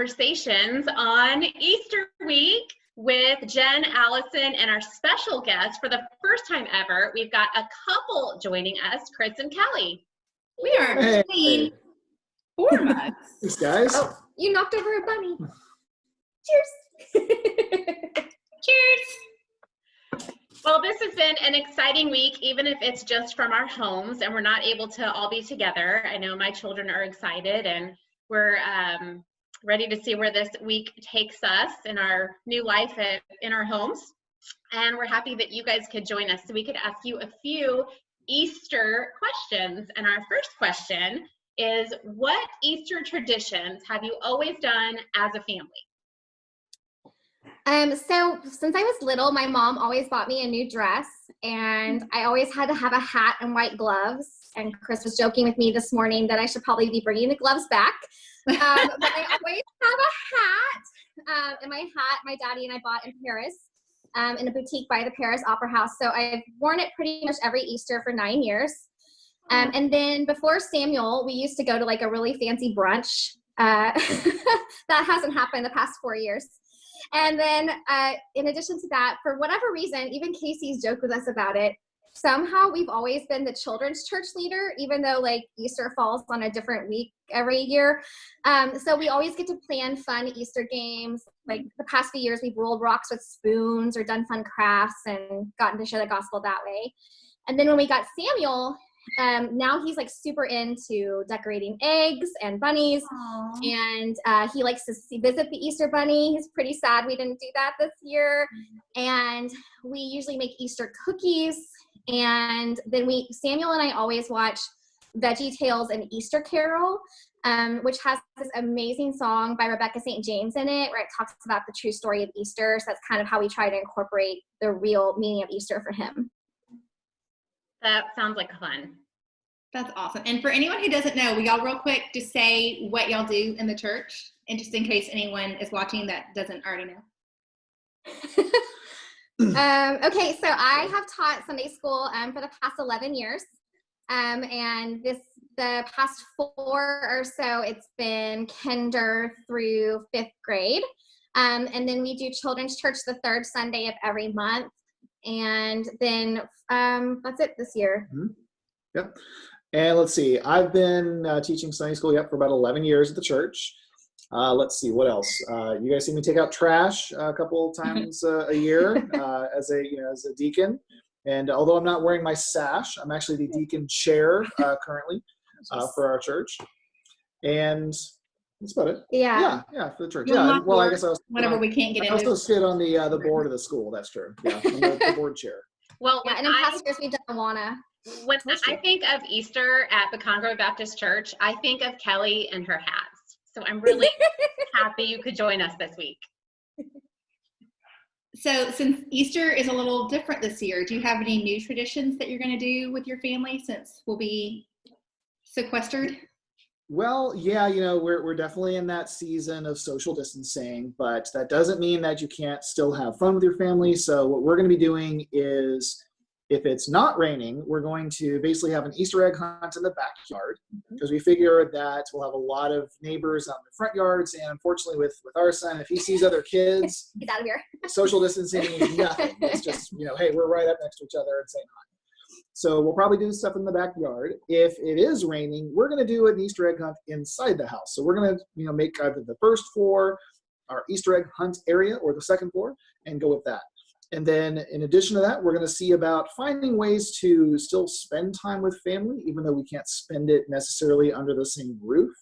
conversations on Easter week with Jen, Allison, and our special guest for the first time ever. We've got a couple joining us, Chris and Kelly. We are between 4 months. Thanks, guys. Oh, you knocked over a bunny. Cheers. Cheers. Well, this has been an exciting week, even if it's just from our homes and we're not able to all be together. I know my children are excited, and we're ready to see where this week takes us in our new life in our homes. And we're happy that you guys could join us so we could ask you a few Easter questions. And our first question is, what Easter traditions have you always done as a family? So since I was little, my mom always bought me a new dress, and I always had to have a hat and white gloves. And Chris was joking with me this morning that I should probably be bringing the gloves back. But I always have a hat. And my hat, my daddy and I bought in Paris, in a boutique by the Paris Opera House. So I've worn it pretty much every Easter for 9 years. And then before Samuel, we used to go to like a really fancy brunch. That hasn't happened the past 4 years. And then in addition to that, for whatever reason, even Casey's joked with us about it, somehow we've always been the children's church leader, even though like Easter falls on a different week every year. So we always get to plan fun Easter games. Like the past few years, we've rolled rocks with spoons or done fun crafts and gotten to share the gospel that way. And then when we got Samuel, now he's like super into decorating eggs and bunnies. Aww. And he likes to visit the Easter bunny. He's pretty sad we didn't do that this year. And we usually make Easter cookies. And then Samuel and I always watch Veggie Tales and Easter Carol, which has this amazing song by Rebecca St. James in it, where it talks about the true story of Easter. So that's kind of how we try to incorporate the real meaning of Easter for him. That sounds like fun. That's awesome. And for anyone who doesn't know, will y'all real quick just say what y'all do in the church? And just in case anyone is watching that doesn't already know. Okay, so I have taught Sunday school for the past 11 years. And the past 4 or so, it's been kinder through 5th grade. And then we do children's church the 3rd Sunday of every month. And then that's it this year. Mm-hmm. Yep. And let's see, I've been teaching Sunday school for about 11 years at the church. Let's see, what else? You guys see me take out trash a couple times a year as a deacon. And although I'm not wearing my sash, I'm actually the deacon chair currently for our church. And that's about it. Yeah, for the church. Yeah, well, I guess I was whatever we can't get into. I also sit on the board of the school. That's true. Yeah, I'm the board chair. Well, yeah, and in past years we've done Awana. When I think of Easter at the Conroe Baptist Church, I think of Kelly and her hats. So I'm really happy you could join us this week. So since Easter is a little different this year, do you have any new traditions that you're going to do with your family since we'll be sequestered? Well, yeah, we're definitely in that season of social distancing, but that doesn't mean that you can't still have fun with your family. So what we're going to be doing is, if it's not raining, we're going to basically have an Easter egg hunt in the backyard, because we figure that we'll have a lot of neighbors out in the front yards. And unfortunately with our son, if he sees other kids, he's out of here. Social distancing means nothing. It's just, hey, we're right up next to each other and saying hi. So we'll probably do stuff in the backyard. If it is raining, we're going to do an Easter egg hunt inside the house. So we're going to, make either the first floor our Easter egg hunt area or the second floor and go with that. And then in addition to that, we're going to see about finding ways to still spend time with family, even though we can't spend it necessarily under the same roof.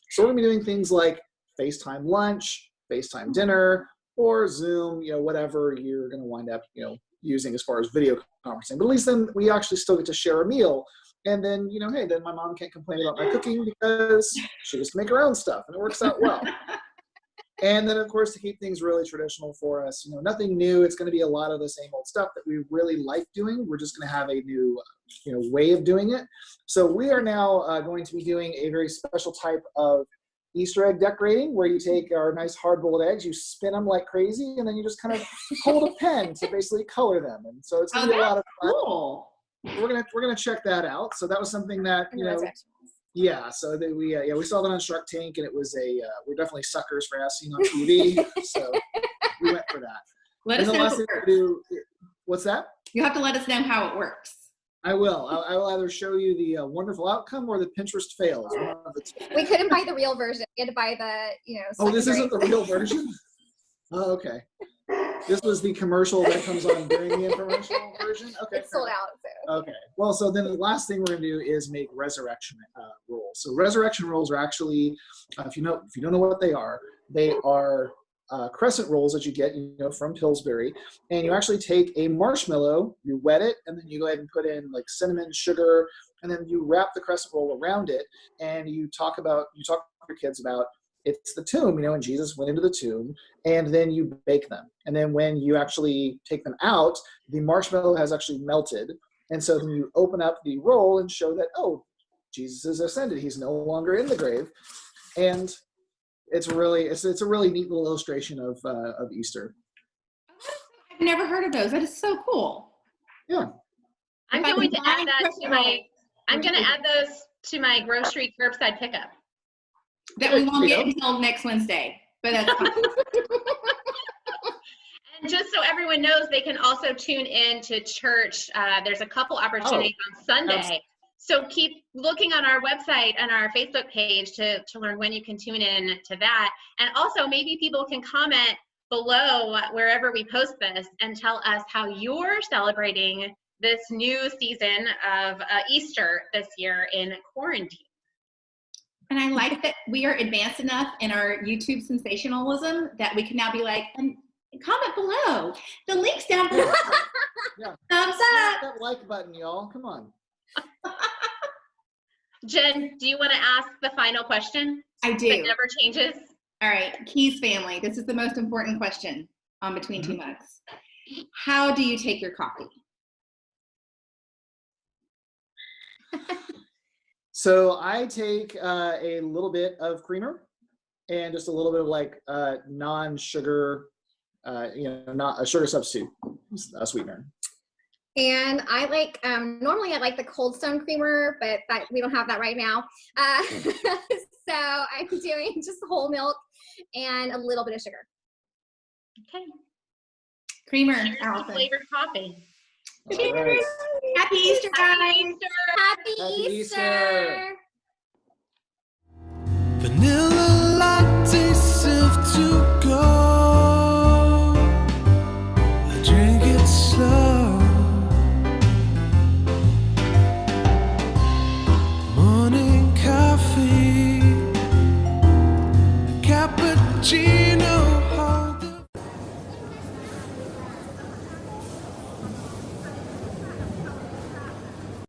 So we're going to be doing things like FaceTime lunch, FaceTime dinner, or Zoom, whatever you're going to wind up, using as far as video conferencing. But at least then we actually still get to share a meal. And then, hey, then my mom can't complain about my cooking because she gets to make her own stuff and it works out well. And then, of course, to keep things really traditional for us, nothing new. It's going to be a lot of the same old stuff that we really like doing. We're just going to have a new, way of doing it. So we are now going to be doing a very special type of Easter egg decorating, where you take our nice hard-boiled eggs, you spin them like crazy, and then you just kind of hold a pen to basically color them. And so it's going to be a lot of fun. Cool. We're gonna check that out. So that was something that Yeah, so we saw that on Shark Tank, and it was we're definitely suckers for as seen on TV, so we went for that. Let And us the know last if thing it we works. do, what's that? You'll have to let us know how it works. I will. I will either show you the wonderful outcome or the Pinterest fails. One of the two. We couldn't buy the real version. We had to buy the, Oh, this secondary. isn't the real version? Oh, okay. This was the commercial that comes on during the infomercial version? Okay. It's sold out. So. Okay. Well, so then the last thing we're going to do is make resurrection rolls. So resurrection rolls are actually, if you don't know what they are crescent rolls that you get, from Pillsbury, and you actually take a marshmallow, you wet it, and then you go ahead and put in like cinnamon, sugar, and then you wrap the crescent roll around it, and you talk to your kids about it's the tomb, and Jesus went into the tomb, and then you bake them, and then when you actually take them out, the marshmallow has actually melted, and so then you open up the roll and show that Jesus is ascended, he's no longer in the grave, and it's a really neat little illustration of Easter. I've never heard of those. That is so cool. Yeah. I'm going to add those to my grocery curbside pickup. That we won't get until next Wednesday, but that's fine. And just so everyone knows, they can also tune in to church. There's a couple opportunities on Sunday. Absolutely. So keep looking on our website and our Facebook page to learn when you can tune in to that. And also maybe people can comment below wherever we post this and tell us how you're celebrating this new season of Easter this year in quarantine. And I like that we are advanced enough in our YouTube sensationalism that we can now be like, and comment below. The link's down below. Yeah. Thumbs Smash up. that like button, y'all. Come on. Jen, do you want to ask the final question I that do. never changes? All right, Keys family. This is the most important question on Between Two Mugs. How do you take your coffee? So I take a little bit of creamer and just a little bit of like non-sugar, not a sugar substitute, a sweetener. And I like, normally I like the Cold Stone creamer, but we don't have that right now. So I'm doing just whole milk and a little bit of sugar. Okay. Creamer, Here's the Allison. flavored coffee. All right. Happy Easter, guys. Happy Easter. Vanilla latte sift to go. I drink it slow. Morning coffee, cappuccino.